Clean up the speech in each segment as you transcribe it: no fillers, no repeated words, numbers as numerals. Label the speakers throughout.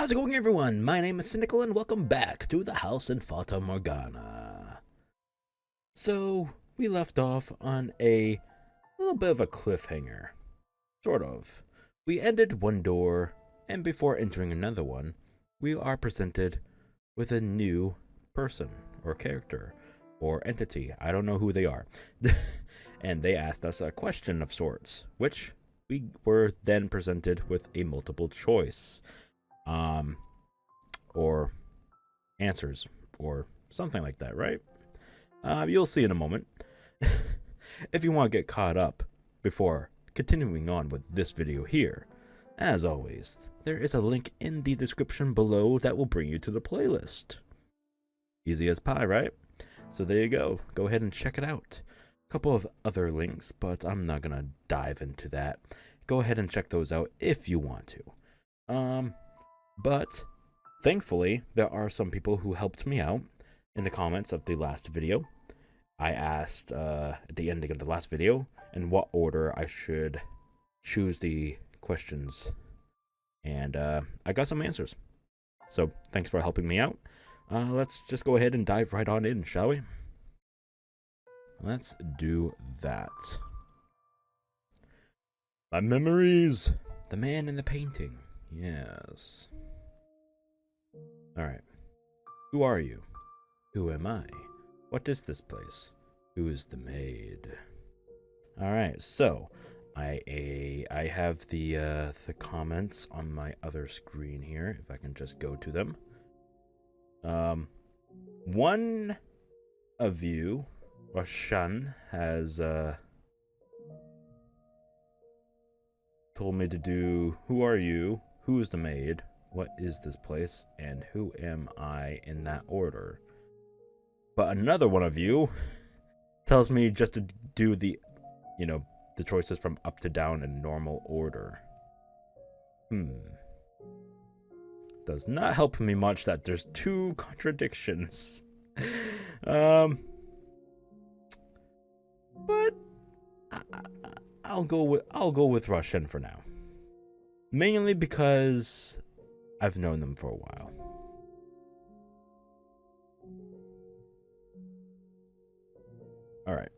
Speaker 1: How's it going, everyone? My name is Sinikle, and welcome back to the house in Fata Morgana. So, we left off on a little bit of a cliffhanger. Sort of. We ended one door, and before entering another one, we are presented with a new person, or character, or entity. I don't know who they are. And they asked us a question of sorts, which we were then presented with a multiple choice. Or answers, or something like that, right? You'll see in a moment. If you want to get caught up before continuing on with this video here, as always, there is a link in the description below that will bring you to the playlist. Easy as pie, right? So there you go. Go ahead and check it out. A couple of other links, but I'm not gonna dive into that. Go ahead and check those out if you want to. But thankfully, there are some people who helped me out in the comments of the last video. I asked at the ending of the last video in what order I should choose the questions, and I got some answers. So thanks for helping me out. Let's just go ahead and dive right on in, shall we? Let's do that. My memories. The man in the painting. Yes. Alright. Who are you? Who am I? What is this place? Who is the maid? Alright, so I have the comments on my other screen here, if I can just go to them. One of you, Rashan, has told me to do who are you? Who is the maid? What is this place? And who am I in that order? But another one of you tells me just to do the choices from up to down in normal order. Does not help me much that there's two contradictions. But I'll go with Russian for now. Mainly because I've known them for a while. Alright.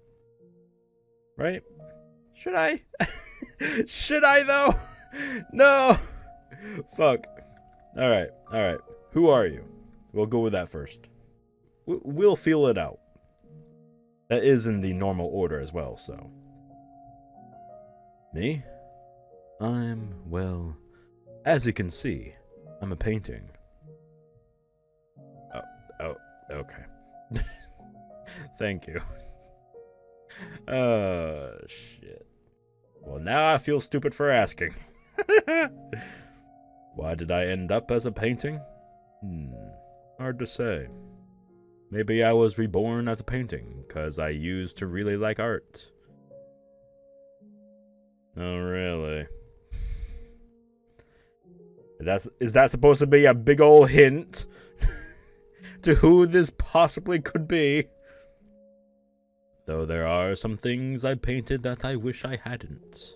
Speaker 1: Right? Should I? Should I, though? No! Fuck. Alright. Who are you? We'll go with that first. We'll feel it out. That is in the normal order as well, so. Me? Well, as you can see, I'm a painting. Oh, okay. Thank you. Shit. Well, now I feel stupid for asking. Why did I end up as a painting? Hard to say. Maybe I was reborn as a painting, because I used to really like art. Oh, really? Is that supposed to be a big ol' hint to who this possibly could be? Though there are some things I painted that I wish I hadn't.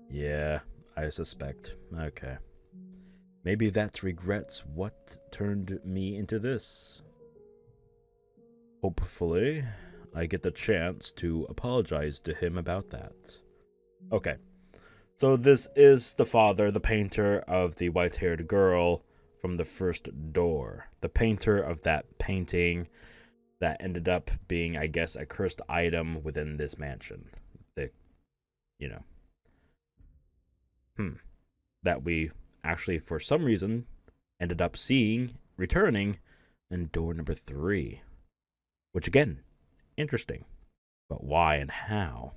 Speaker 1: Yeah, I suspect. Okay. Maybe that's regrets what turned me into this. Hopefully, I get the chance to apologize to him about that. Okay. So this is the father, the painter of the white-haired girl from the first door. The painter of that painting that ended up being, I guess, a cursed item within this mansion. That we actually, for some reason, ended up seeing, returning, in door number 3. Which, again, interesting. But why and how?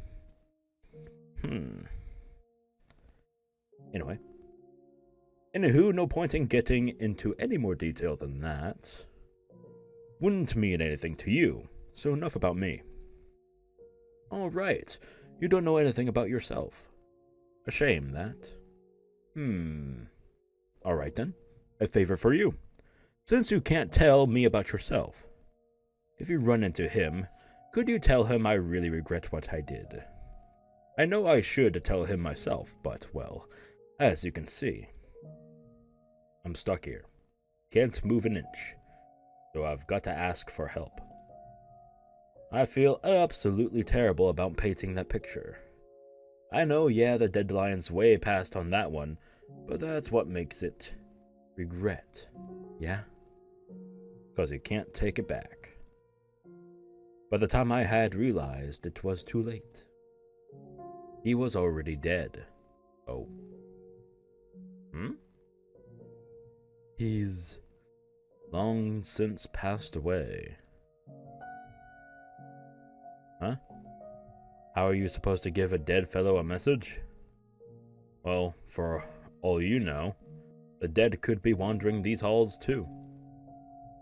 Speaker 1: Anyway. Anywho, no point in getting into any more detail than that. Wouldn't mean anything to you, so enough about me. Alright, you don't know anything about yourself. A shame, that. Alright then, a favor for you. Since you can't tell me about yourself, if you run into him, could you tell him I really regret what I did? I know I should tell him myself, but, well, as you can see. I'm stuck here. Can't move an inch. So I've got to ask for help. I feel absolutely terrible about painting that picture. I know, yeah, the deadline's way past on that one, but that's what makes it regret, yeah? Because you can't take it back. By the time I had realized, it was too late. He was already dead. Oh. He's long since passed away. Huh? How are you supposed to give a dead fellow a message? Well, for all you know, the dead could be wandering these halls too.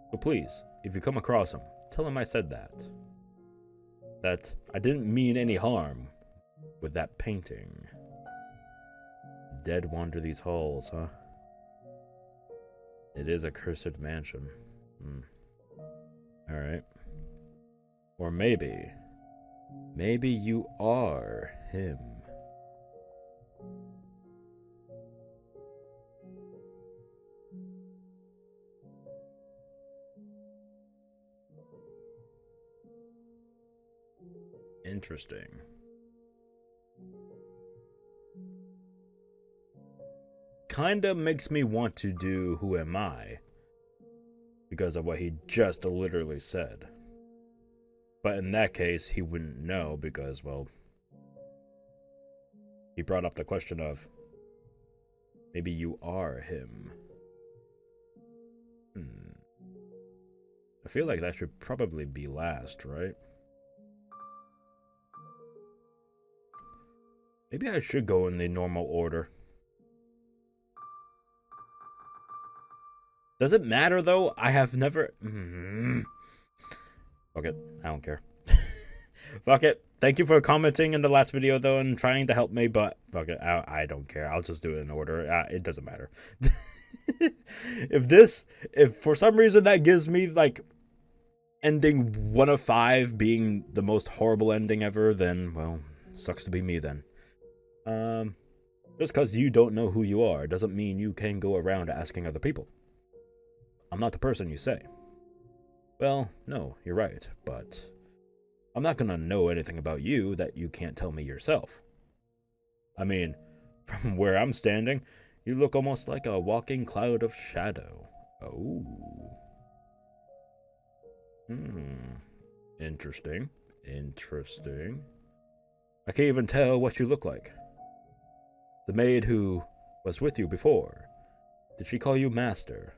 Speaker 1: So please, if you come across him, tell him I said that. That I didn't mean any harm with that painting. Dead wander these halls, huh? It is a cursed mansion. Alright. Or maybe you are him. Interesting. Kinda makes me want to do Who Am I? Because of what he just literally said. But in that case, he wouldn't know because, well, he brought up the question of, maybe you are him. I feel like that should probably be last, right? Maybe I should go in the normal order. Does it matter, though? I have never... Fuck it. I don't care. Fuck it. Thank you for commenting in the last video, though, and trying to help me, but fuck it. I don't care. I'll just do it in order. It doesn't matter. If for some reason that gives me, like, ending 1 of 5 being the most horrible ending ever, then, well, sucks to be me then. Just because you don't know who you are doesn't mean you can go around asking other people. I'm not the person you say. Well, no, you're right, but I'm not gonna know anything about you that you can't tell me yourself. I mean, from where I'm standing, you look almost like a walking cloud of shadow. Oh. Interesting. Interesting. I can't even tell what you look like. The maid who was with you before, did she call you master?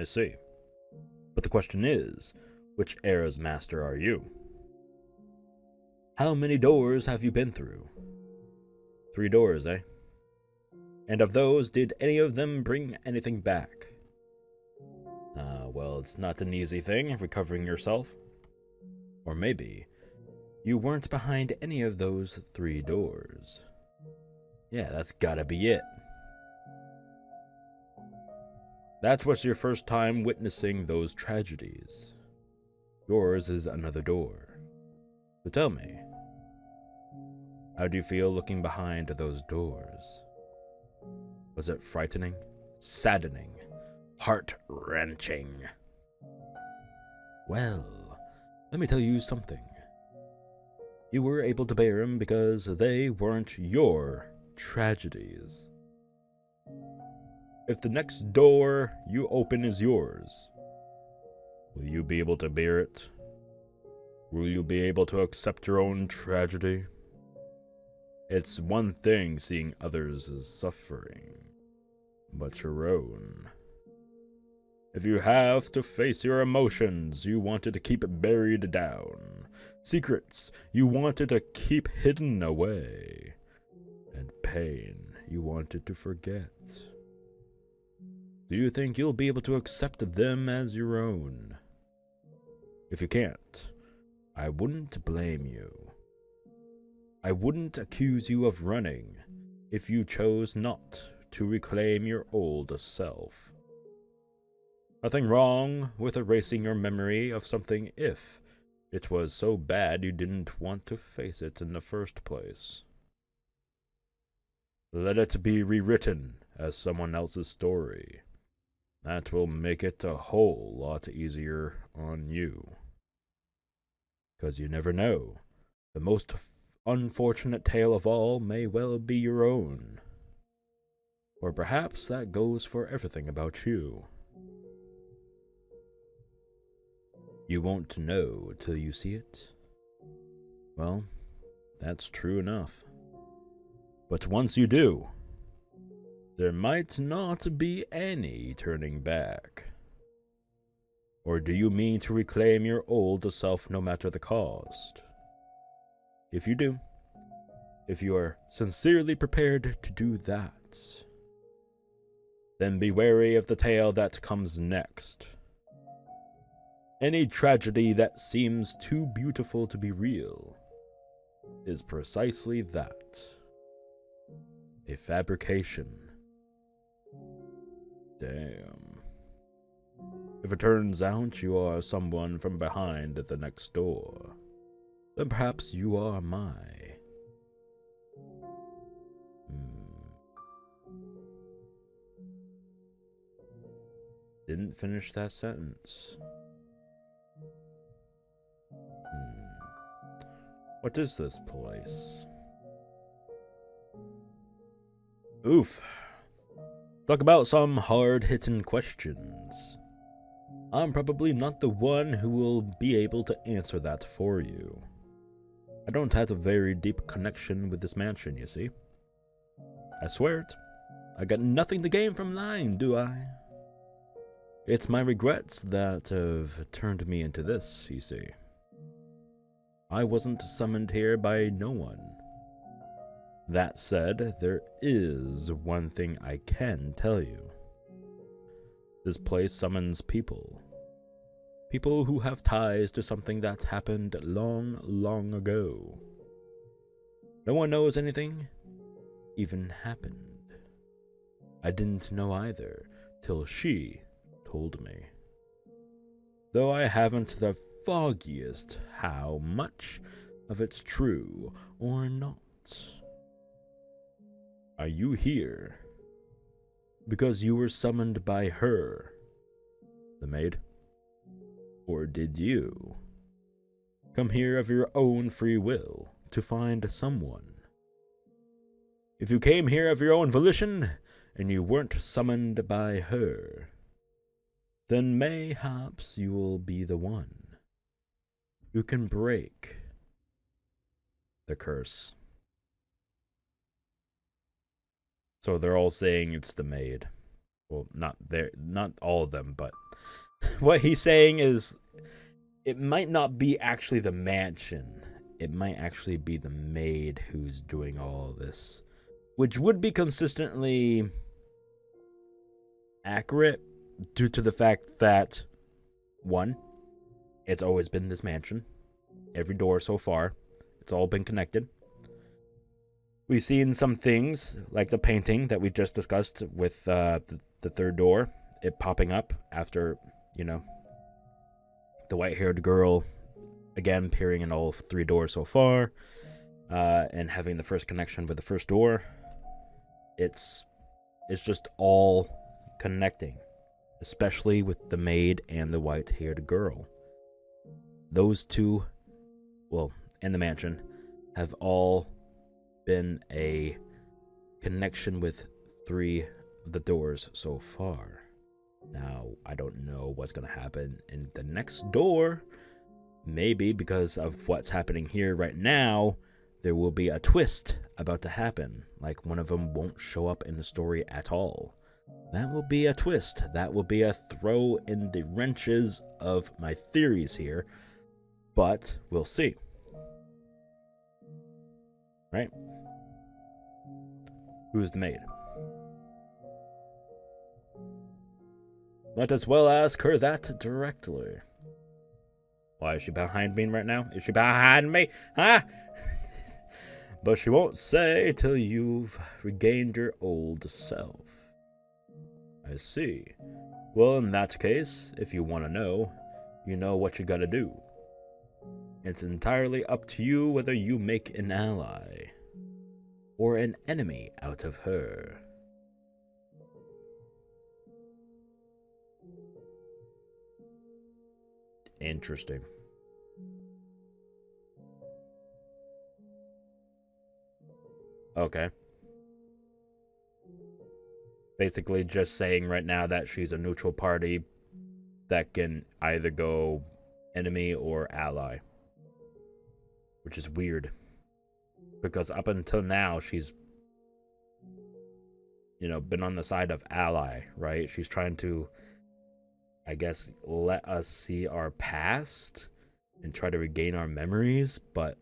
Speaker 1: I see. But the question is, which era's master are you? How many doors have you been through? 3 doors, eh? And of those, did any of them bring anything back? Well, it's not an easy thing, recovering yourself. Or maybe you weren't behind any of those 3 doors. Yeah, that's gotta be it. That was your first time witnessing those tragedies. Yours is another door. So tell me, how do you feel looking behind those doors? Was it frightening, saddening, heart-wrenching? Well, let me tell you something. You were able to bear them because they weren't your tragedies. If the next door you open is yours, will you be able to bear it? Will you be able to accept your own tragedy? It's one thing seeing others' suffering, but your own. If you have to face your emotions you wanted to keep buried down, secrets you wanted to keep hidden away, and pain you wanted to forget, do you think you'll be able to accept them as your own? If you can't, I wouldn't blame you. I wouldn't accuse you of running if you chose not to reclaim your old self. Nothing wrong with erasing your memory of something if it was so bad you didn't want to face it in the first place. Let it be rewritten as someone else's story. That will make it a whole lot easier on you. 'Cause you never know. The most unfortunate tale of all may well be your own. Or perhaps that goes for everything about you. You won't know till you see it. Well, that's true enough. But once you do, there might not be any turning back. Or do you mean to reclaim your old self no matter the cost? If you do, if you are sincerely prepared to do that, then be wary of the tale that comes next. Any tragedy that seems too beautiful to be real is precisely that. A fabrication. Damn. If it turns out you are someone from behind the next door, then perhaps you are my... Didn't finish that sentence. What is this place? Oof. Talk about some hard-hitting questions. I'm probably not the one who will be able to answer that for you. I don't have a very deep connection with this mansion, you see. I swear it. I got nothing to gain from lying, do I? It's my regrets that have turned me into this, you see. I wasn't summoned here by no one. That said, there is one thing I can tell you. This place summons people. People who have ties to something that's happened long, long ago. No one knows anything even happened. I didn't know either, till she told me. Though I haven't the foggiest how much of it's true or not. Are you here because you were summoned by her, the maid? Or did you come here of your own free will to find someone? If you came here of your own volition and you weren't summoned by her, then mayhaps you will be the one who can break the curse. So they're all saying it's the maid. Well, not all of them, but what he's saying is it might not be actually the mansion. It might actually be the maid who's doing all of this, which would be consistently accurate due to the fact that, one, it's always been this mansion. Every door so far, it's all been connected. We've seen some things, like the painting that we just discussed with the third door, it popping up after, you know, the white-haired girl, again, appearing in all three doors so far, and having the first connection with the first door. It's just all connecting, especially with the maid and the white-haired girl. Those two, well, and the mansion, have all been a connection with three of the doors so far. Now, I don't know what's going to happen in the next door. Maybe because of what's happening here right now, there will be a twist about to happen. Like one of them won't show up in the story at all. That will be a twist. That will be a throw in the wrenches of my theories here. But we'll see. Right? Who's the maid? Might as well ask her that directly. Why is she behind me right now? Is she behind me? Huh? But she won't say till you've regained your old self. I see. Well, in that case, if you want to know, you know what you gotta do. It's entirely up to you whether you make an ally or an enemy out of her. Interesting. Okay. Basically just saying right now that she's a neutral party that can either go enemy or ally. Which is weird. Because up until now, she's, you know, been on the side of ally, right? She's trying to, I guess, let us see our past and try to regain our memories. But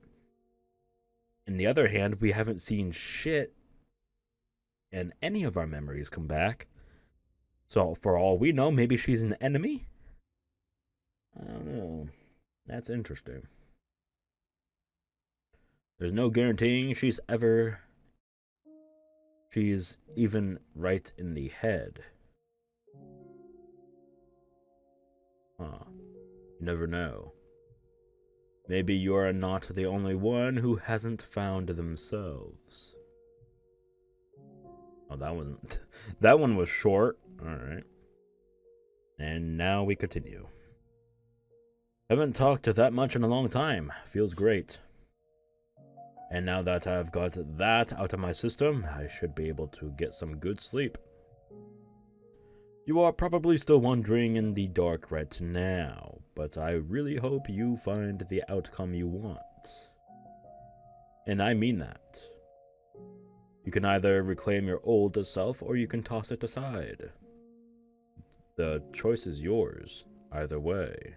Speaker 1: on the other hand, we haven't seen shit and any of our memories come back. So for all we know, maybe she's an enemy? I don't know. That's interesting. There's no guaranteeing she's even right in the head. Huh. You never know. Maybe you're not the only one who hasn't found themselves. Oh, that one was short. Alright. And now we continue. Haven't talked that much in a long time. Feels great. And now that I've got that out of my system, I should be able to get some good sleep. You are probably still wandering in the dark right now, but I really hope you find the outcome you want. And I mean that. You can either reclaim your old self or you can toss it aside. The choice is yours, either way.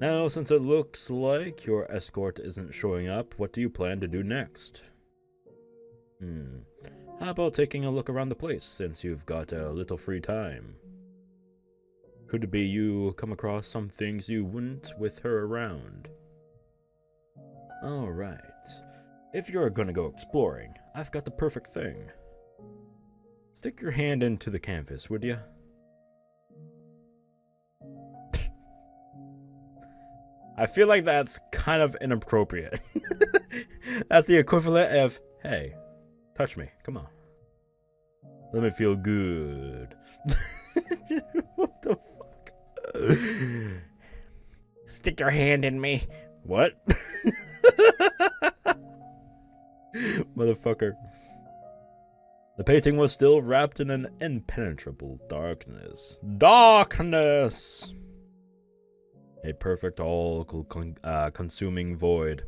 Speaker 1: Now, since it looks like your escort isn't showing up, what do you plan to do next? How about taking a look around the place, since you've got a little free time? Could it be you come across some things you wouldn't with her around? Alright. If you're gonna go exploring, I've got the perfect thing. Stick your hand into the canvas, would ya? I feel like that's kind of inappropriate. That's the equivalent of, hey, touch me, come on. Let me feel good. What the fuck? Stick your hand in me. What? Motherfucker. The painting was still wrapped in an impenetrable darkness. Darkness! A perfect, all-consuming void.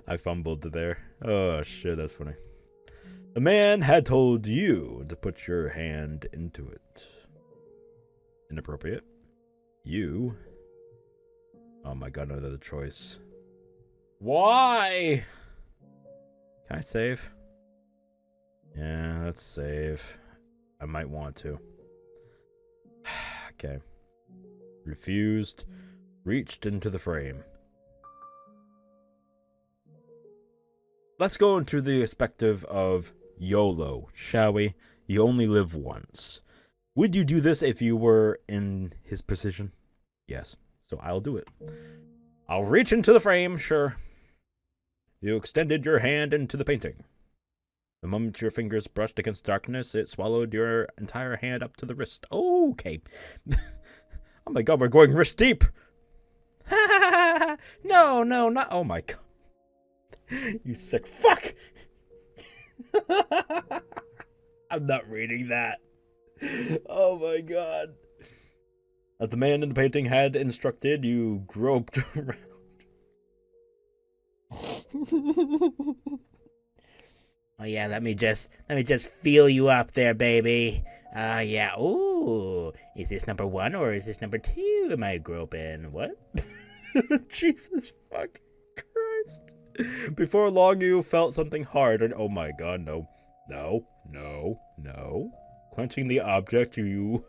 Speaker 1: I fumbled there. Oh, shit, that's funny. The man had told you to put your hand into it. Inappropriate. You? Oh my god, another choice. Why? Can I save? Yeah, let's save. I might want to. Okay. Refused. Reached into the frame. Let's go into the perspective of YOLO, shall we? You only live once. Would you do this if you were in his position? Yes. So I'll do it. I'll reach into the frame, sure. You extended your hand into the painting. The moment your fingers brushed against darkness, it swallowed your entire hand up to the wrist. Oh, okay. Oh my god, we're going wrist deep. No, not. Oh my god. You sick fuck. I'm not reading that. Oh my god. As the man in the painting had instructed, you groped around. Oh yeah, let me just feel you up there, baby. Yeah. Ooh, is this number 1 or is this number 2? Am I groping? What? Jesus fucking Christ! Before long, you felt something hard, and oh my god, no. Clenching the object, you.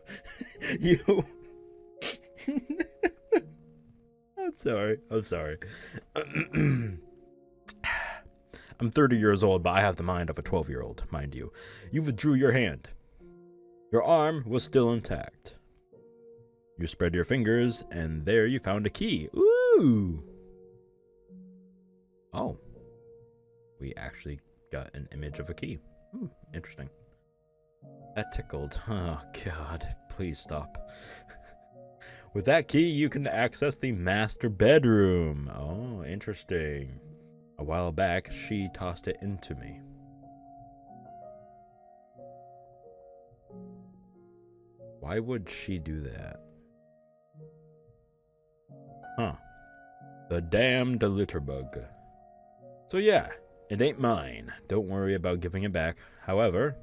Speaker 1: I'm sorry. I'm 30 years old, but I have the mind of a 12-year-old, mind you. You withdrew your hand. Your arm was still intact. You spread your fingers, and there you found a key. Ooh! Oh. We actually got an image of a key. Interesting. That tickled. Oh, God. Please stop. With that key, you can access the master bedroom. Oh, interesting. A while back, she tossed it into me. Why would she do that? Huh. The damned litter bug. So yeah, it ain't mine. Don't worry about giving it back. However,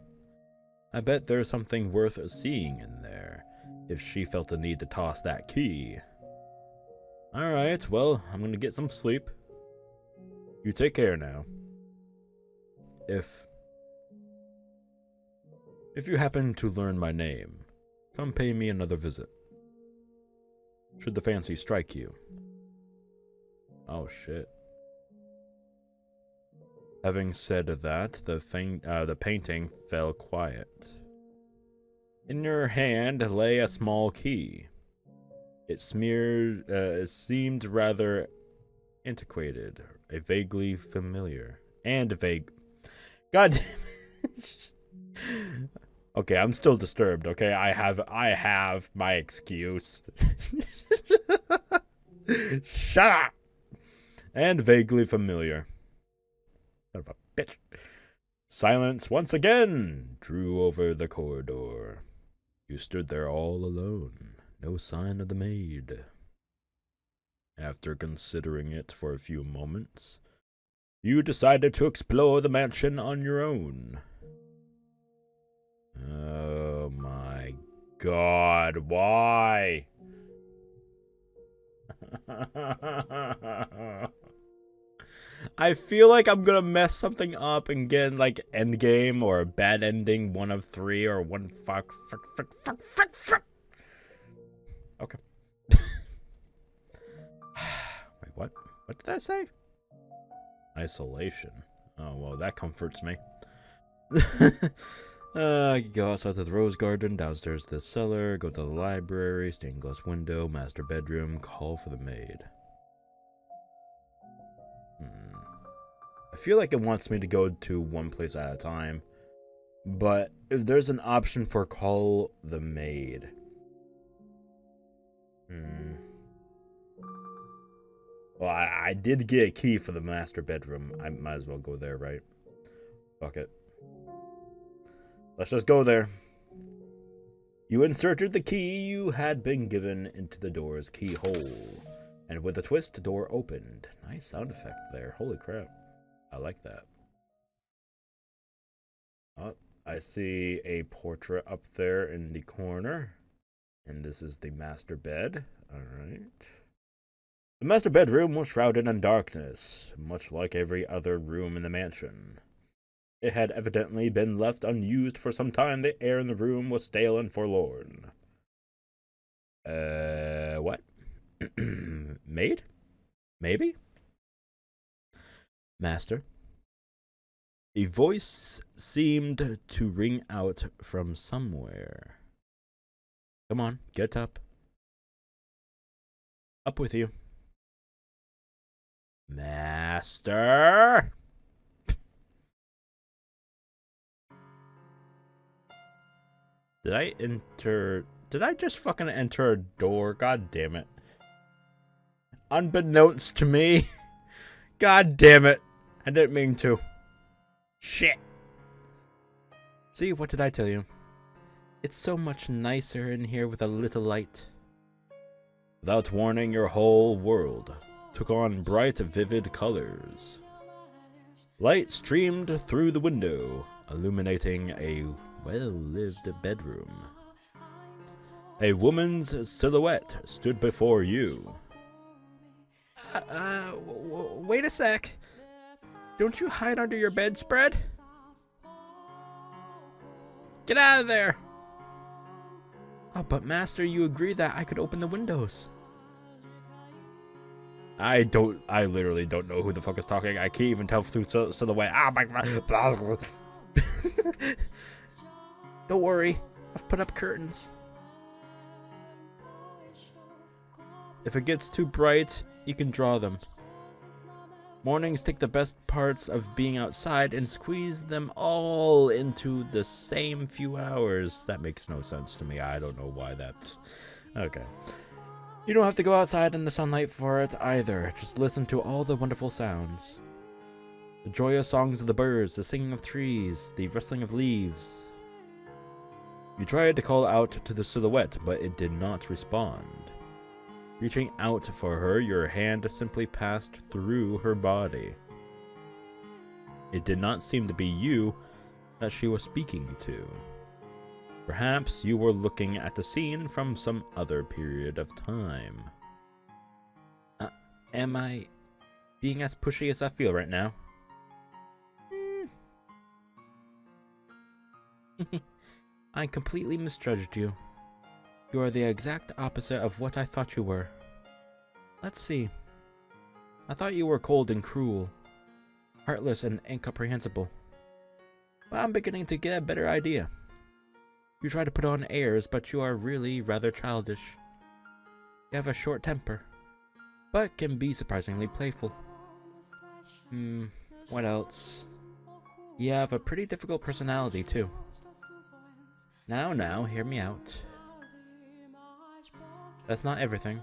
Speaker 1: I bet there's something worth seeing in there, if she felt the need to toss that key. Alright, well, I'm gonna get some sleep. You take care now. If you happen to learn my name, come pay me another visit. Should the fancy strike you. Oh shit. Having said that, the painting fell quiet. In your hand lay a small key. It seemed rather antiquated, vaguely familiar, and vague. God damn it. Okay, I'm still disturbed. Okay, I have my excuse. Shut up. And vaguely familiar. Son of a bitch. Silence once again drew over the corridor. You stood there all alone, no sign of the maid. After considering it for a few moments, you decided to explore the mansion on your own. Oh my God, why? I feel like I'm gonna mess something up and get like endgame or a bad ending, 1 of 3 or one fuck. Okay. Wait, what? What did I say? Isolation. Oh, well, that comforts me. Go outside to the rose garden, downstairs to the cellar, go to the library, stained glass window, master bedroom, call for the maid. I feel like it wants me to go to one place at a time, but if there's an option for call the maid. Well, I did get a key for the master bedroom. I might as well go there, right? Fuck it. Let's just go there. You inserted the key you had been given into the door's keyhole, and with a twist, the door opened. Nice sound effect there. Holy crap. I like that. Oh, I see a portrait up there in the corner. And this is the master bed. Alright. The master bedroom was shrouded in darkness, much like every other room in the mansion. It had evidently been left unused for some time. The air in the room was stale and forlorn. What? Maid? Maybe? Master? A voice seemed to ring out from somewhere. Come on, get up. Up with you. Master? Did I just fucking enter a door? God damn it. Unbeknownst to me. God damn it. I didn't mean to. Shit. See, what did I tell you? It's so much nicer in here with a little light. Without warning, your whole world took on bright, vivid colors. Light streamed through the window, illuminating a well-lived bedroom. A woman's silhouette stood before you. Wait a sec. Don't you hide under your bedspread? Get out of there! Oh, but master, you agreed that I could open the windows. I literally don't know who the fuck is talking. I can't even tell through silhouette. Ah, my God. Don't worry, I've put up curtains. If it gets too bright, you can draw them. Mornings take the best parts of being outside and squeeze them all into the same few hours. That makes no sense to me. I don't know why that's... Okay. You don't have to go outside in the sunlight for it either. Just listen to all the wonderful sounds. The joyous songs of the birds, the singing of trees, the rustling of leaves. You tried to call out to the silhouette, but it did not respond. Reaching out for her, your hand simply passed through her body. It did not seem to be you that she was speaking to. Perhaps you were looking at the scene from some other period of time. Am I being as pushy as I feel right now? I completely misjudged you. You are the exact opposite of what I thought you were. Let's see. I thought you were cold and cruel, heartless and incomprehensible. But I'm beginning to get a better idea. You try to put on airs, but you are really rather childish. You have a short temper, but can be surprisingly playful. What else? You have a pretty difficult personality, too. Now, hear me out. That's not everything.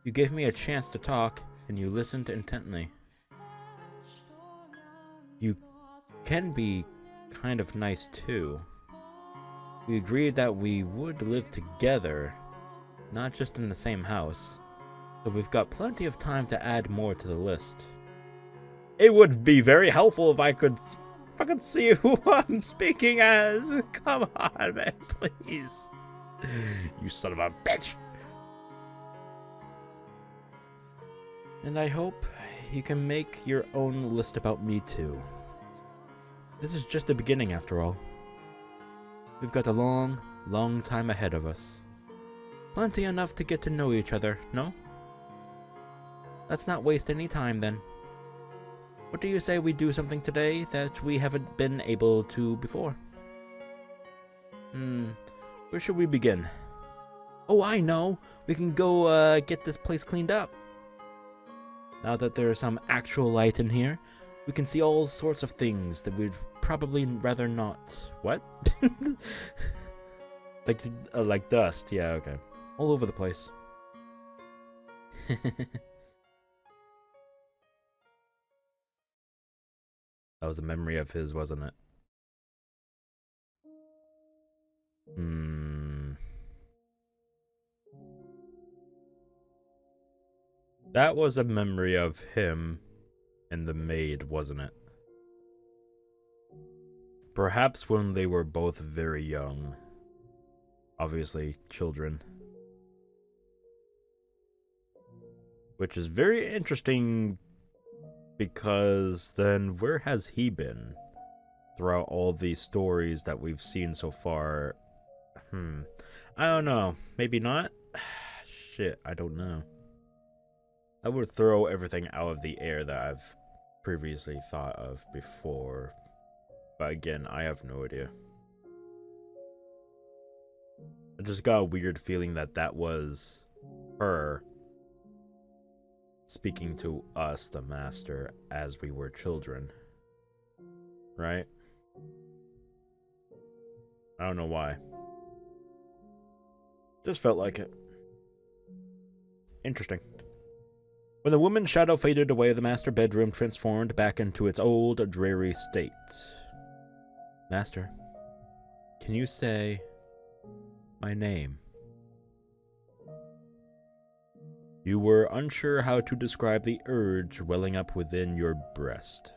Speaker 1: You gave me a chance to talk, and you listened intently. You can be kind of nice, too. We agreed that we would live together, not just in the same house, so we've got plenty of time to add more to the list. It would be very helpful if I could fucking see who I'm speaking as. Come on, man, please. You son of a bitch. And I hope you can make your own list about me too. This is just the beginning after all. We've got a long, long time ahead of us. Plenty enough to get to know each other, no? Let's not waste any time then. What do you say we do something today that we haven't been able to before? Where should we begin? Oh, I know! We can go get this place cleaned up. Now that there's some actual light in here, we can see all sorts of things that we'd probably rather not. What? like dust. Yeah, okay. All over the place. That was a memory of his, wasn't it? That was a memory of him and the maid, wasn't it? Perhaps when they were both very young. Obviously, children. Which is very interesting, because then where has he been throughout all these stories that we've seen so far? I don't know. Maybe not? Shit, I don't know. I would throw everything out of the air that I've previously thought of before. But again, I have no idea. I just got a weird feeling that that was her speaking to us, the master, as we were children. Right? I don't know why. Just felt like it. Interesting. When the woman's shadow faded away, the master bedroom transformed back into its old, dreary state. Master, can you say my name? You were unsure how to describe the urge welling up within your breast.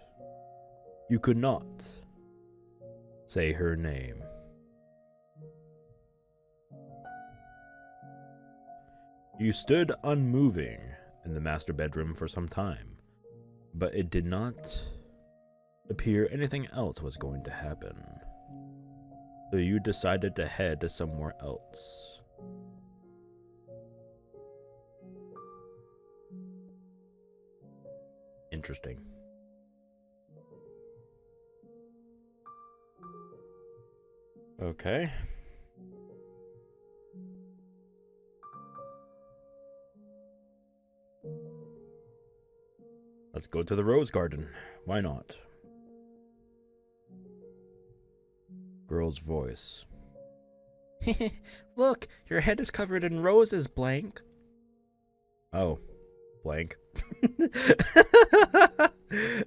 Speaker 1: You could not say her name. You stood unmoving in the master bedroom for some time, but it did not appear anything else was going to happen. So you decided to head somewhere else. Interesting. Okay. Let's go to the rose garden. Why not? Girl's voice. Look, your head is covered in roses, blank. Oh, blank.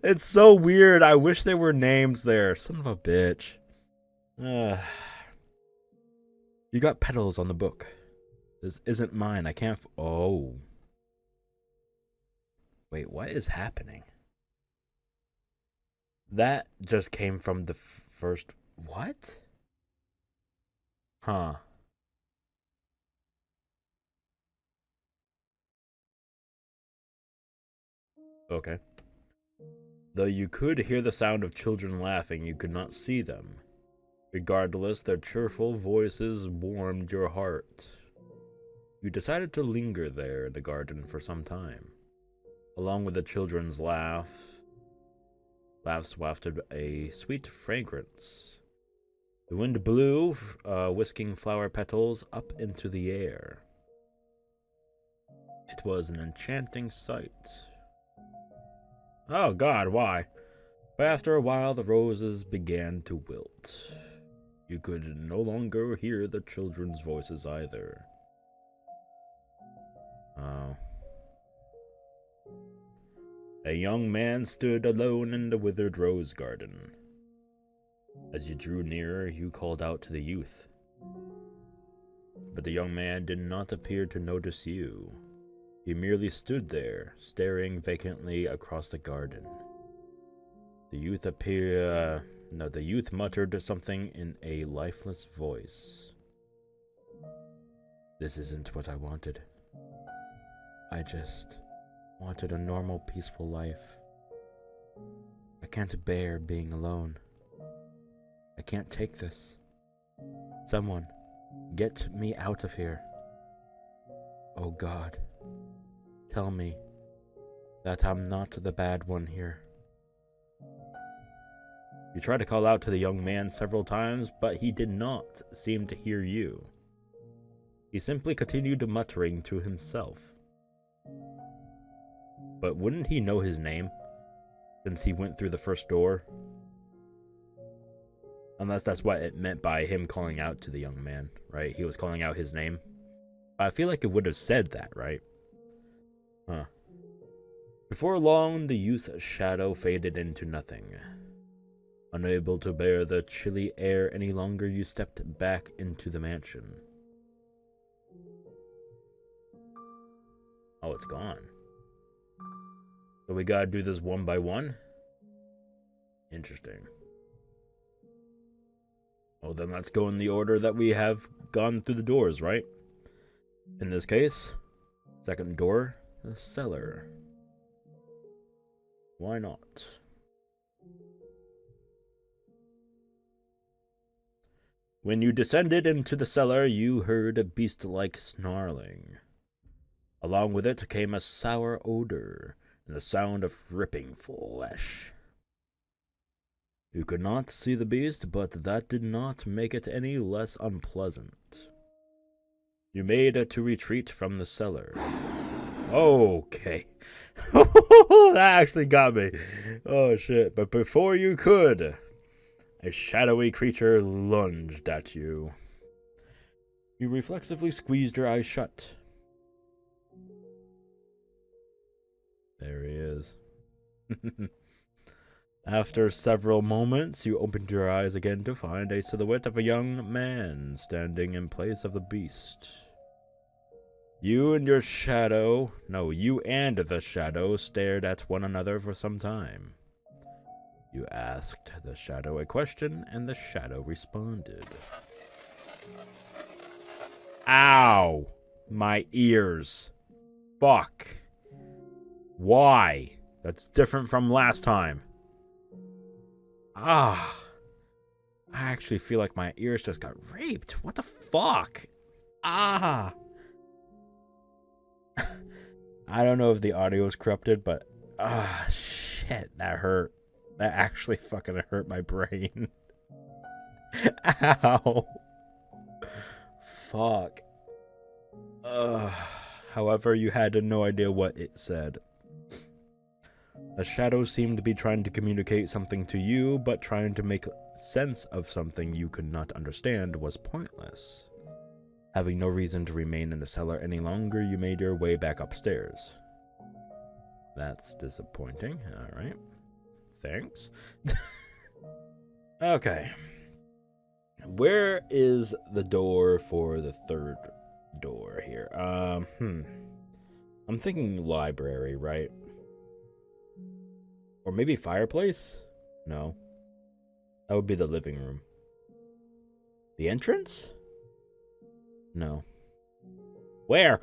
Speaker 1: It's so weird. I wish there were names there. Son of a bitch. You got petals on the book. This isn't mine. I can't. Oh. Wait, what is happening? That just came from the first. What? Huh. Okay. Though you could hear the sound of children laughing, you could not see them. Regardless, their cheerful voices warmed your heart. You decided to linger there in the garden for some time. Along with the children's laughs wafted a sweet fragrance. The wind blew, whisking flower petals up into the air. It was an enchanting sight. Oh God, why? But after a while, the roses began to wilt. You could no longer hear the children's voices either. Oh. A young man stood alone in the withered rose garden. As you drew nearer, you called out to the youth. But the young man did not appear to notice you. He merely stood there, staring vacantly across the garden. The youth muttered something in a lifeless voice. This isn't what I wanted. I just wanted a normal, peaceful life. I can't bear being alone. I can't take this. Someone, get me out of here. Oh God. Tell me that I'm not the bad one here. You tried to call out to the young man several times, but he did not seem to hear you. He simply continued muttering to himself. But wouldn't he know his name, since he went through the first door? Unless that's what it meant by him calling out to the young man, right? He was calling out his name. I feel like it would have said that, right? Huh. Before long, the youth's shadow faded into nothing. Unable to bear the chilly air any longer, you stepped back into the mansion. Oh, it's gone. So we gotta do this one by one? Interesting. Well, then let's go in the order that we have gone through the doors, right? In this case, second door, the cellar. Why not? When you descended into the cellar, you heard a beast-like snarling. Along with it came a sour odor and the sound of ripping flesh. You could not see the beast, but that did not make it any less unpleasant. You made to retreat from the cellar. Okay. That actually got me. Oh shit. But before you could, a shadowy creature lunged at you. You reflexively squeezed your eyes shut. There he is. After several moments, you opened your eyes again to find a silhouette of a young man standing in place of the beast. You and the shadow stared at one another for some time. You asked the shadow a question, and the shadow responded. Ow! My ears. Fuck. Why? That's different from last time. Ah. I actually feel like my ears just got raped. What the fuck? Ah. I don't know if the audio is corrupted, but shit, that hurt. That actually fucking hurt my brain. Ow. Fuck. However, you had no idea what it said. The shadow seemed to be trying to communicate something to you, but trying to make sense of something you could not understand was pointless. Having no reason to remain in the cellar any longer, you made your way back upstairs. That's disappointing. Alright. Thanks. Okay. Where is the door for the third door here? I'm thinking library, right? Or maybe fireplace? No. That would be the living room. The entrance? No. Where?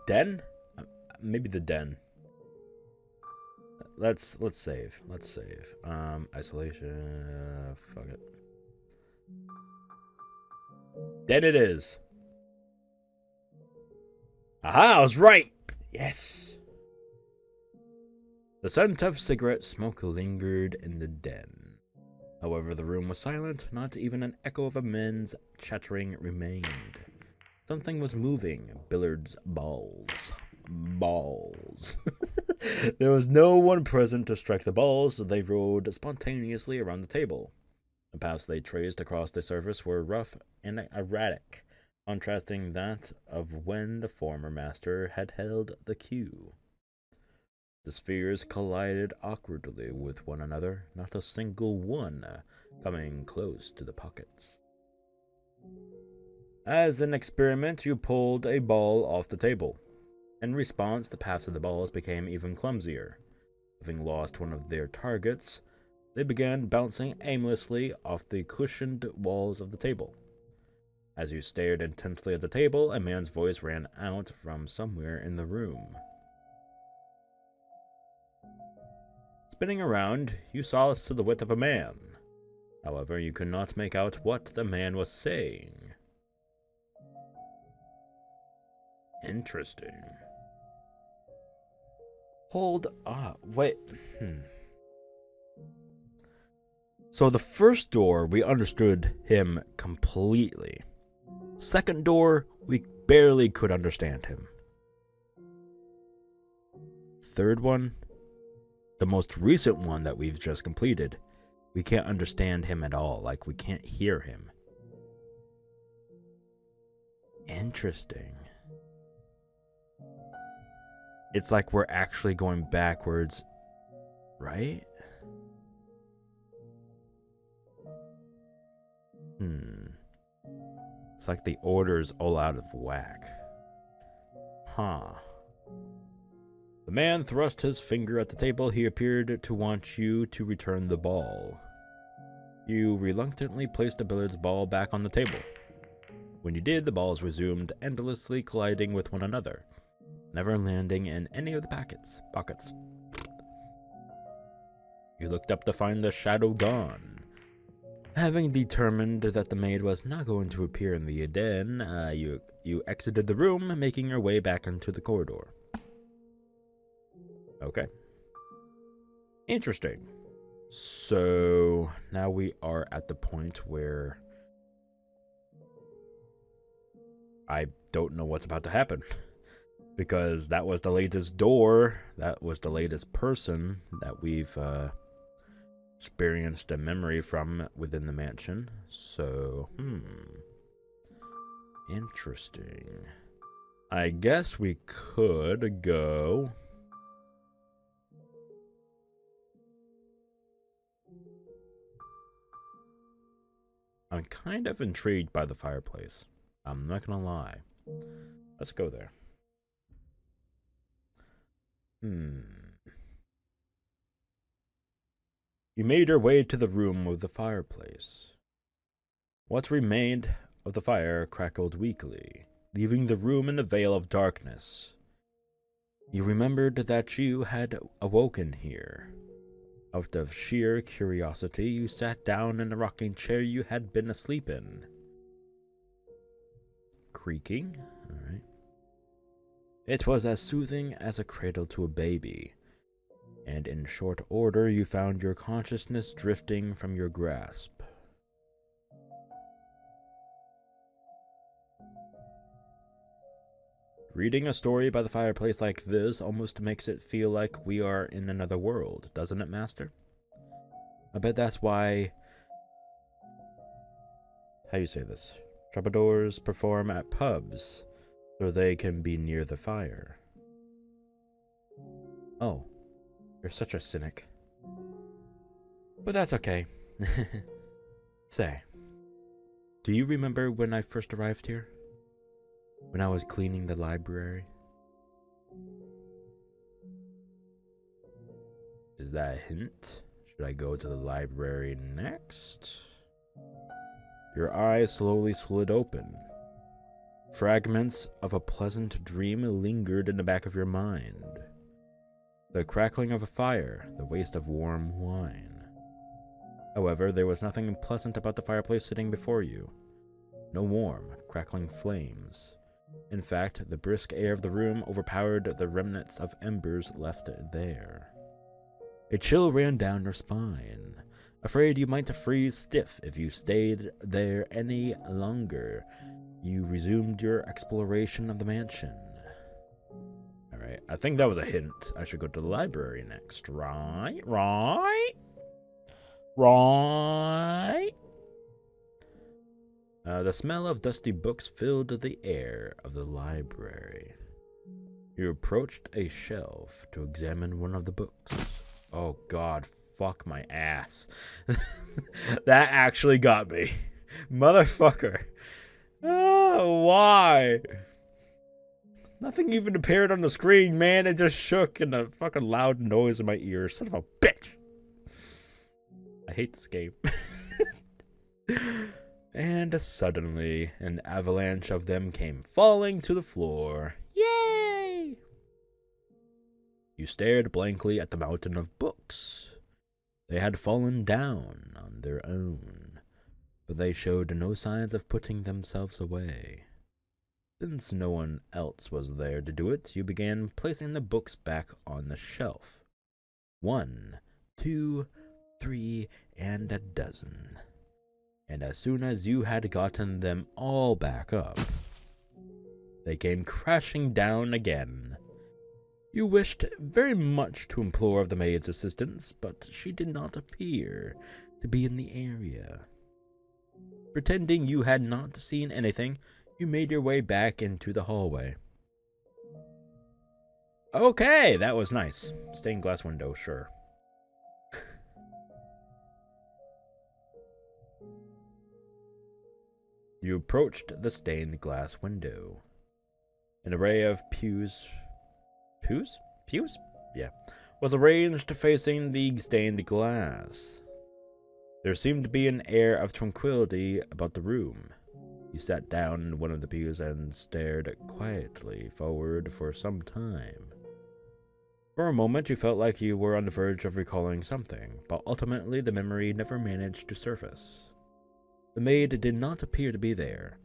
Speaker 1: Den? Maybe the den. Let's save. Isolation. Fuck it. Den it is. Aha, I was right. Yes. The scent of cigarette smoke lingered in the den. However, the room was silent. Not even an echo of a man's chattering remained. Something was moving. Billiards balls. There was no one present to strike the balls, so they rolled spontaneously around the table. The paths they traced across the surface were rough and erratic, contrasting that of when the former master had held the cue. The spheres collided awkwardly with one another, not a single one coming close to the pockets. As an experiment, you pulled a ball off the table. In response, the paths of the balls became even clumsier. Having lost one of their targets, they began bouncing aimlessly off the cushioned walls of the table. As you stared intently at the table, a man's voice rang out from somewhere in the room. Spinning around, you saw a silhouette of a man. However, you could not make out what the man was saying. Interesting. Hold up. Wait. So the first door, we understood him completely. Second door, we barely could understand him. Third one, the most recent one that we've just completed, we can't understand him at all. Like, we can't hear him. Interesting. It's like we're actually going backwards, right? It's like the order's all out of whack. Huh. The man thrust his finger at the table. He appeared to want you to return the ball. You reluctantly placed the billiards ball back on the table. When you did, the balls resumed endlessly colliding with one another, never landing in any of the pockets. You looked up to find the shadow gone. Having determined that the maid was not going to appear in the den, you exited the room, making your way back into the corridor. Okay. Interesting. So now we are at the point where I don't know what's about to happen. Because that was the latest door, that was the latest person that we've experienced a memory from within the mansion. So, interesting. I guess we could go... I'm kind of intrigued by the fireplace. I'm not gonna lie. Let's go there. You made your way to the room with the fireplace. What remained of the fire crackled weakly, leaving the room in a veil of darkness. You remembered that you had awoken here. Out of sheer curiosity, you sat down in the rocking chair you had been asleep in. Creaking? Alright. It was as soothing as a cradle to a baby, and in short order you found your consciousness drifting from your grasp. Reading a story by the fireplace like this almost makes it feel like we are in another world, doesn't it, Master? I bet that's why... How you say this? Troubadours perform at pubs, so they can be near the fire. Oh, you're such a cynic. But that's okay. Say, do you remember when I first arrived here? When I was cleaning the library? Is that a hint? Should I go to the library next? Your eyes slowly slid open. Fragments of a pleasant dream lingered in the back of your mind. The crackling of a fire, the waste of warm wine. However, there was nothing pleasant about the fireplace sitting before you. No warm, crackling flames. In fact, the brisk air of the room overpowered the remnants of embers left there. A chill ran down your spine, afraid you might freeze stiff if you stayed there any longer. You resumed your exploration of the mansion. Alright, I think that was a hint. I should go to the library next, right? The smell of dusty books filled the air of the library. You approached a shelf to examine one of the books. Oh god, fuck my ass. That actually got me. Motherfucker. Oh, why? Nothing even appeared on the screen, man. It just shook and a fucking loud noise in my ears. Son of a bitch. I hate this game. And suddenly, an avalanche of them came falling to the floor. Yay! You stared blankly at the mountain of books. They had fallen down on their own, but they showed no signs of putting themselves away. Since no one else was there to do it, you began placing the books back on the shelf. 1, 2, 3, and a dozen. And as soon as you had gotten them all back up, they came crashing down again. You wished very much to implore of the maid's assistance, but she did not appear to be in the area. Pretending you had not seen anything, you made your way back into the hallway. Okay, that was nice. Stained glass window, sure. You approached the stained glass window. An array of pews? Yeah. Was arranged facing the stained glass. There seemed to be an air of tranquility about the room. You sat down in one of the pews and stared quietly forward for some time. For a moment, you felt like you were on the verge of recalling something, but ultimately the memory never managed to surface. The maid did not appear to be there.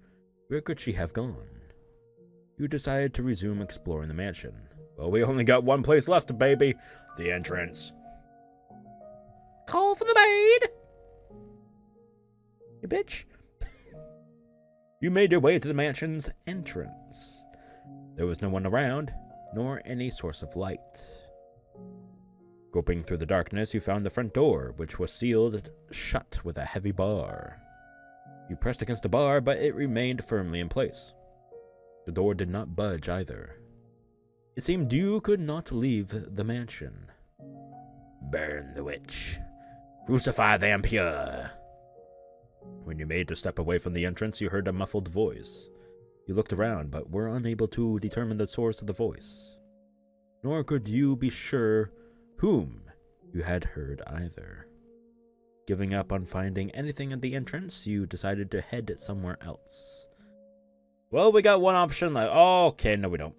Speaker 1: Where could she have gone? You decided to resume exploring the mansion. Well, we only got one place left, baby. The entrance. Call for the maid! You bitch. You made your way to the mansion's entrance. There was no one around, nor any source of light. Groping through the darkness, you found the front door, which was sealed shut with a heavy bar. You pressed against the bar, but it remained firmly in place. The door did not budge either. It seemed you could not leave the mansion. Burn the witch. Crucify the impure. When you made to step away from the entrance, you heard a muffled voice. You looked around, but were unable to determine the source of the voice. Nor could you be sure whom you had heard either. Giving up on finding anything at the entrance, you decided to head somewhere else. Well, we got one option left. Oh, okay, no we don't.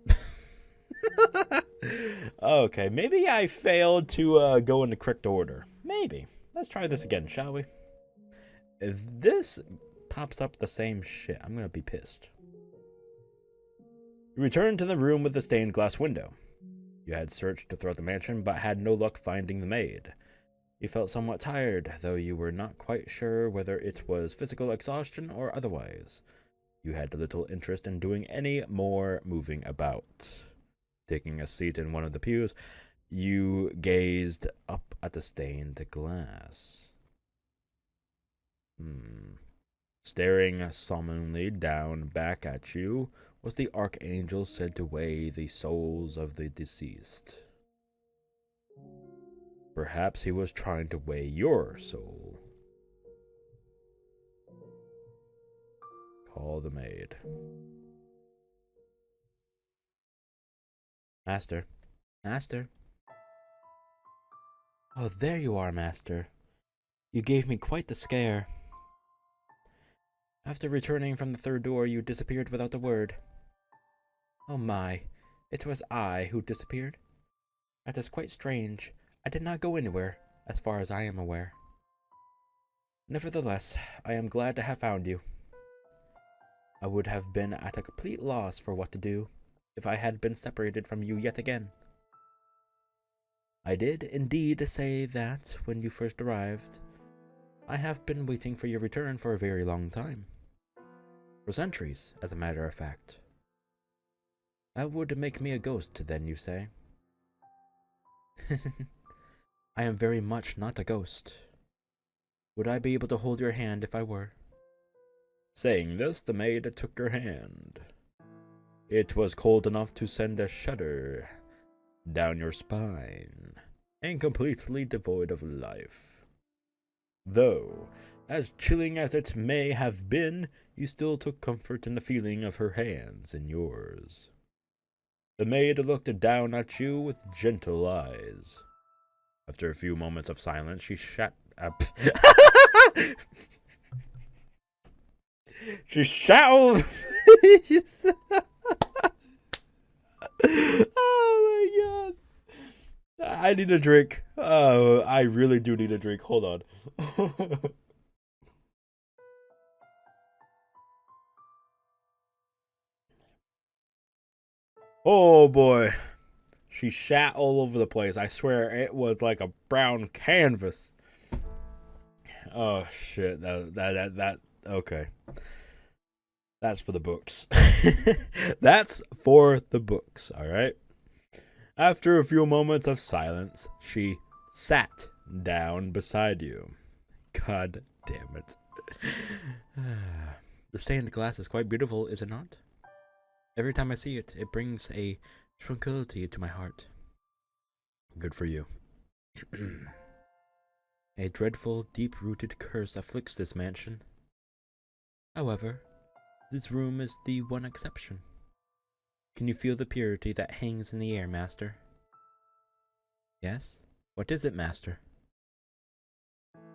Speaker 1: Okay, maybe I failed to go in the correct order. Maybe. Let's try this again, shall we? If this pops up the same shit, I'm gonna be pissed. You returned to the room with the stained glass window. You had searched throughout the mansion, but had no luck finding the maid. You felt somewhat tired, though you were not quite sure whether it was physical exhaustion or otherwise. You had little interest in doing any more moving about. Taking a seat in one of the pews, you gazed up at the stained glass. Staring solemnly down back at you was the archangel said to weigh the souls of the deceased. Perhaps he was trying to weigh your soul. Call the maid. Master. Master. Oh, there you are, Master. You gave me quite the scare. After returning from the third door, you disappeared without a word. Oh my, it was I who disappeared. That is quite strange. I did not go anywhere, as far as I am aware. Nevertheless, I am glad to have found you. I would have been at a complete loss for what to do if I had been separated from you yet again. I did indeed say that when you first arrived. I have been waiting for your return for a very long time. For centuries, as a matter of fact. That would make me a ghost, then, you say? I am very much not a ghost. Would I be able to hold your hand if I were? Saying this, the maid took her hand. It was cold enough to send a shudder down your spine, and completely devoid of life. Though, as chilling as it may have been, you still took comfort in the feeling of her hands in yours. The maid looked down at you with gentle eyes. After a few moments of silence, she shut up. She shouted. Oh my god. I need a drink. Oh, I really do need a drink. Hold on. Oh boy. She shat all over the place. I swear it was like a brown canvas. Oh shit. That okay. That's for the books. That's for the books, all right? After a few moments of silence, she sat down beside you. God damn it. The stained glass is quite beautiful, is it not? Every time I see it, it brings a tranquility to my heart. Good for you. A dreadful, deep-rooted curse afflicts this mansion. However, this room is the one exception. Can you feel the purity that hangs in the air, Master? Yes? What is it, Master?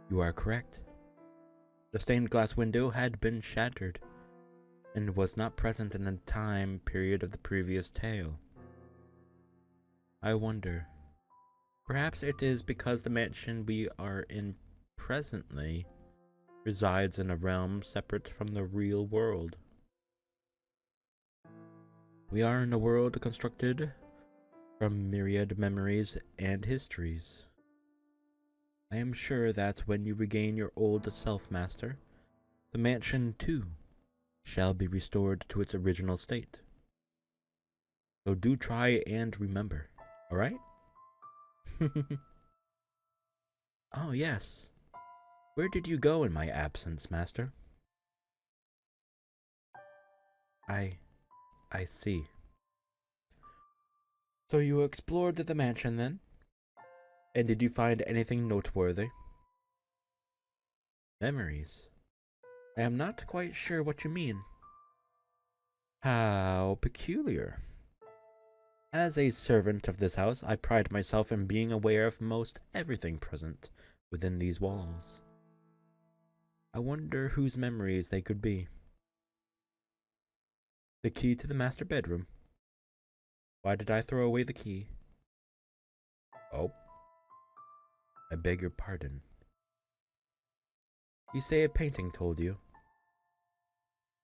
Speaker 1: You are correct. The stained glass window had been shattered, and was not present in the time period of the previous tale. I wonder. Perhaps it is because the mansion we are in presently resides in a realm separate from the real world. We are in a world constructed from myriad memories and histories. I am sure that when you regain your old self, Master, the mansion, too, shall be restored to its original state. So do try and remember, alright? Oh, yes. Where did you go in my absence, Master? I see. So you explored the mansion, then? And did you find anything noteworthy? Memories? I am not quite sure what you mean. How peculiar. As a servant of this house, I pride myself in being aware of most everything present within these walls. I wonder whose memories they could be. The key to the master bedroom. Why did I throw away the key? Oh. I beg your pardon. You say a painting told you.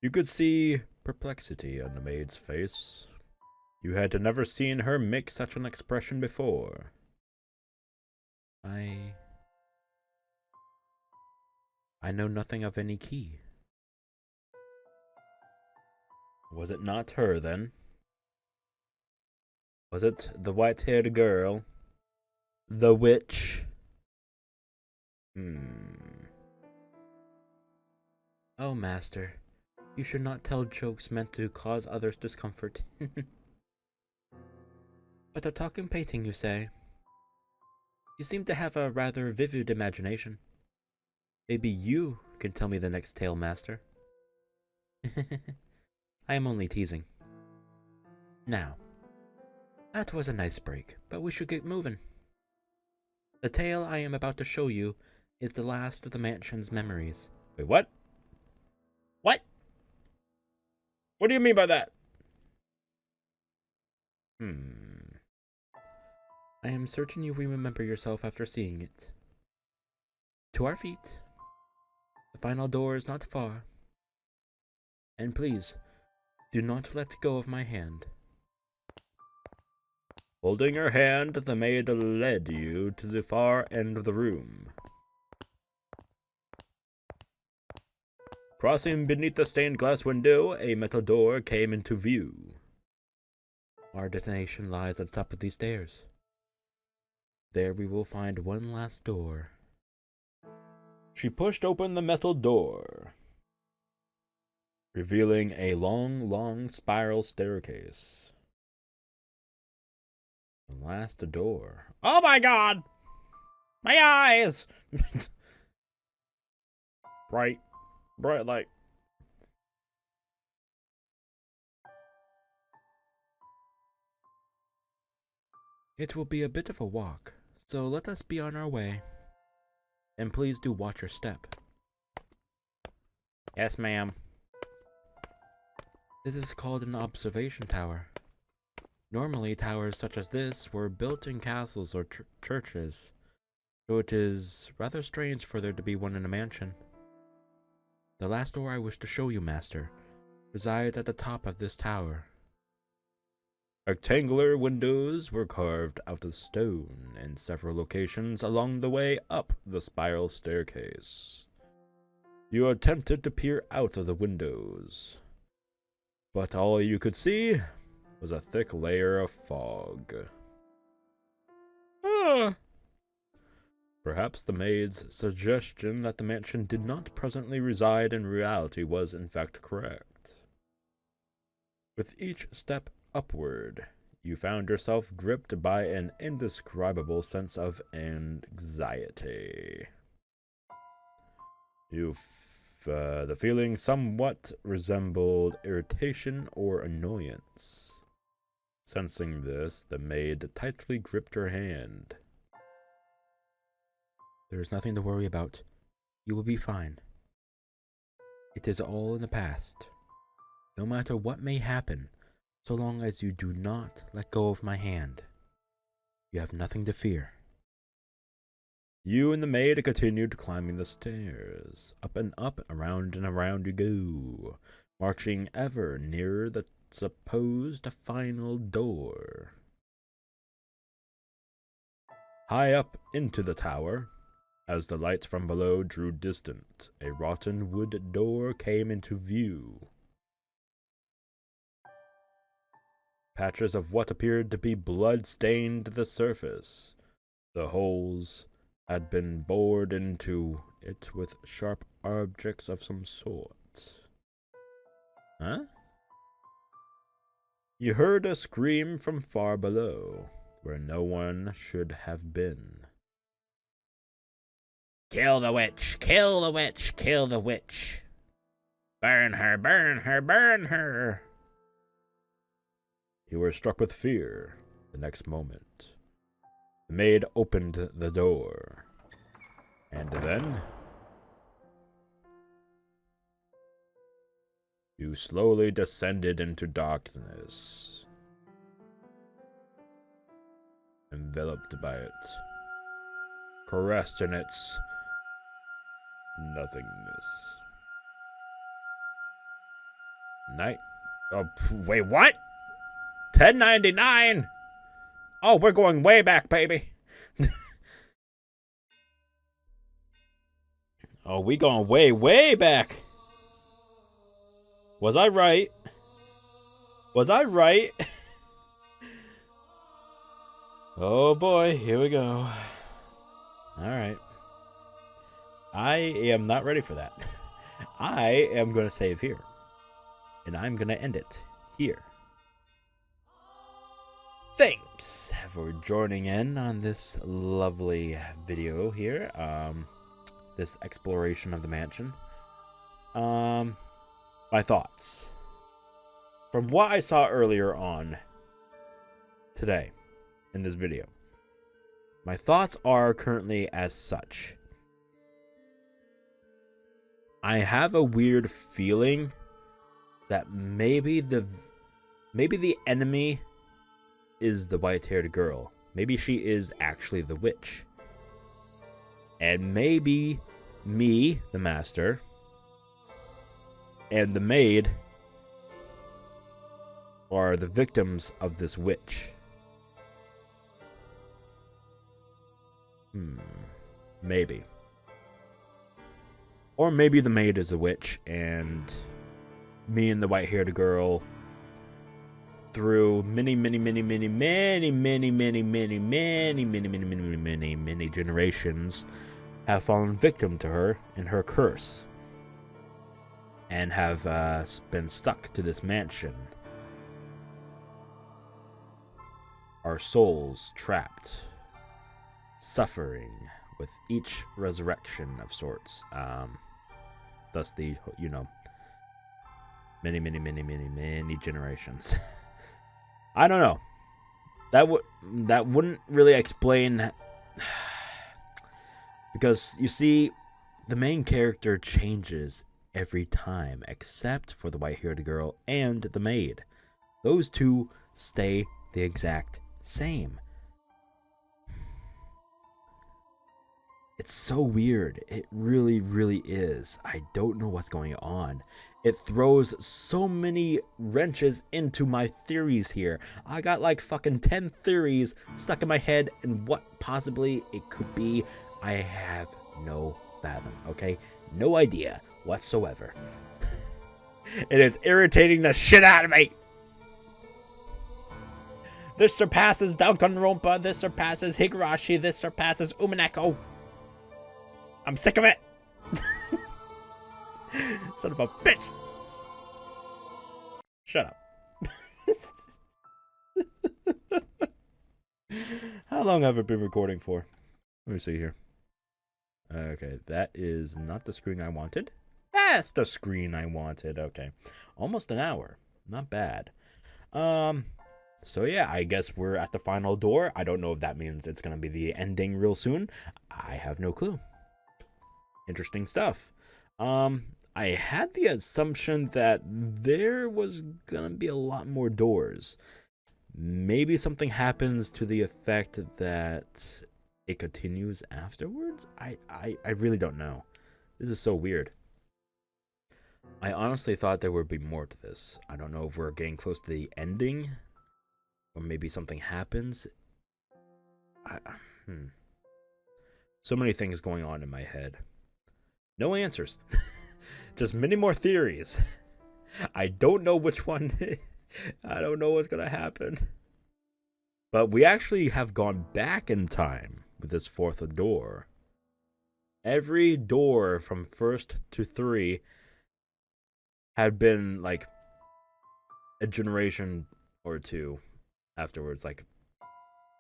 Speaker 1: You could see perplexity on the maid's face. You had never seen her make such an expression before. I know nothing of any key. Was it not her, then? Was it the white-haired girl? The witch? Oh, master, you should not tell jokes meant to cause others discomfort. But a talking painting, you say? You seem to have a rather vivid imagination. Maybe you can tell me the next tale, master. I am only teasing. Now, that was a nice break, but we should get moving. The tale I am about to show you is the last of the mansion's memories. Wait, what? What? What do you mean by that? I am certain you will remember yourself after seeing it. To our feet. The final door is not far. And please, do not let go of my hand. Holding her hand, the maid led you to the far end of the room. Crossing beneath the stained glass window, a metal door came into view. Our destination lies at the top of these stairs. There we will find one last door. She pushed open the metal door, revealing a long spiral staircase. The last door. Oh my god! My eyes! Bright light. It will be a bit of a walk, so let us be on our way. And please do watch your step. Yes, ma'am. This is called an observation tower. Normally, towers such as this were built in castles or churches, so it is rather strange for there to be one in a mansion. The last door I wish to show you, master, resides at the top of this tower. Rectangular windows were carved out of stone in several locations along the way up the spiral staircase. You attempted to peer out of the windows, but all you could see was a thick layer of fog. Perhaps the maid's suggestion that the mansion did not presently reside in reality was in fact correct. With each step upward, you found yourself gripped by an indescribable sense of anxiety. The feeling somewhat resembled irritation or annoyance. Sensing this, the maid tightly gripped her hand. There is nothing to worry about. You will be fine. It is all in the past. No matter what may happen, so long as you do not let go of my hand, you have nothing to fear. You and the maid continued climbing the stairs. Up, around and around you go, marching ever nearer the supposed final door. High up into the tower, as the lights from below drew distant, a rotten wood door came into view. Patches of what appeared to be blood stained the surface. The holes had been bored into it with sharp objects of some sort. Huh? You heard a scream from far below, where no one should have been. Kill the witch! Kill the witch! Kill the witch! Burn her! Burn her! Burn her! You were struck with fear the next moment. The maid opened the door, and then you slowly descended into darkness, enveloped by it, caressed in its nothingness. Wait, what? 1099? Oh, we're going way back, baby. We going way back. Was I right? Was I right? Oh boy, here we go. Alright. I am not ready for that. I am going to save here. And I'm going to end it here. Thanks for joining in on this lovely video here. This exploration of the mansion. My thoughts. From what I saw earlier on today in this video, my thoughts are currently as such. I have a weird feeling that maybe the enemy is the white-haired girl. Maybe she is actually the witch. And maybe me, the master, and the maid are the victims of this witch. Maybe. Or maybe the maid is a witch and me and the white-haired girl, through many generations, have fallen victim to her and her curse, and have been stuck to this mansion. Our souls trapped, suffering with each resurrection of sorts. Thus the, you know, many generations. I don't know. That wouldn't really explain, because you see, the main character changes every time, except for the white-haired girl and the maid. Those two stay the exact same. It's so weird. It really, really is. I don't know what's going on. It throws so many wrenches into my theories here. I got like fucking 10 theories stuck in my head, and what possibly it could be, I have no fathom, okay? No idea whatsoever. And it's irritating the shit out of me. This surpasses Danganronpa, this surpasses Higurashi, this surpasses Umineko. I'm sick of it. Son of a bitch. Shut up. How long have I been recording for? Let me see here. Okay, that is not the screen I wanted. That's the screen I wanted. Okay. Almost an hour. Not bad. So yeah, I guess we're at the final door. I don't know if that means it's going to be the ending real soon. I have no clue. Interesting stuff. I had the assumption that there was gonna be a lot more doors. Maybe something happens to the effect that it continues afterwards? I really don't know. This is so weird. I honestly thought there would be more to this. I don't know if we're getting close to the ending, or maybe something happens. So many things going on in my head. No answers. Just many more theories. I don't know which one. I don't know what's going to happen. But we actually have gone back in time with this fourth door. Every door from 1st to 3 had been like a generation or two afterwards. Like,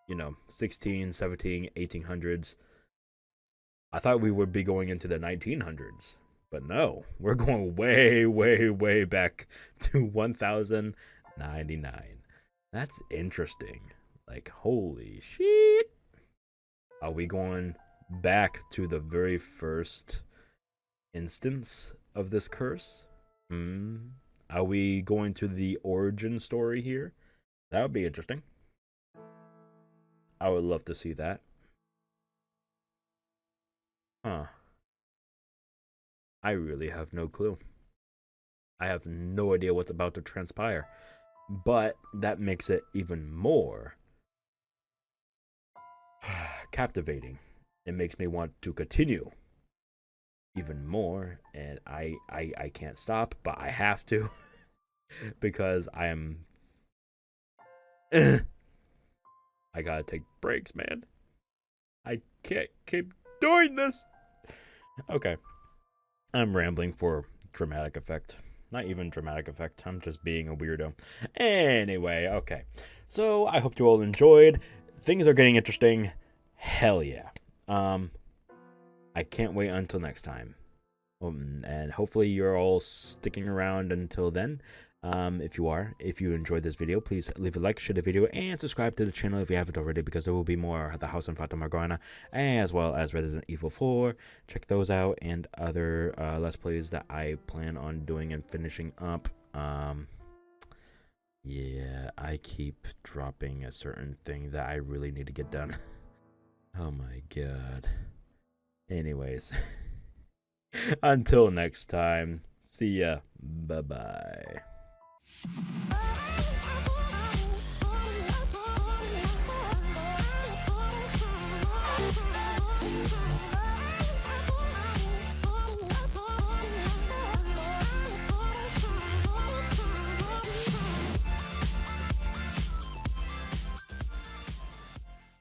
Speaker 1: you know, 16, 17, 1800s. I thought we would be going into the 1900s, but no, we're going way back to 1099. That's interesting. Like, holy shit. Are we going back to the very first instance of this curse? Are we going to the origin story here? That would be interesting. I would love to see that. Huh. I really have no clue. I have no idea what's about to transpire. But that makes it even more captivating. It makes me want to continue even more, and I can't stop, but I have to because I am I gotta take breaks, man. I can't keep doing this. Okay. I'm rambling for dramatic effect. Not even dramatic effect. I'm just being a weirdo. Anyway, okay. So I hope you all enjoyed. Things are getting interesting. Hell yeah. I can't wait until next time. And hopefully you're all sticking around until then. If you enjoyed this video, please leave a like, share the video, and subscribe to the channel if you haven't already, because there will be more The House on Fata Morgana, as well as Resident Evil 4. Check those out, and other Let's Plays that I plan on doing and finishing up. Yeah, I keep dropping a certain thing that I really need to get done. Oh my god. Anyways, until next time, see ya. Bye-bye.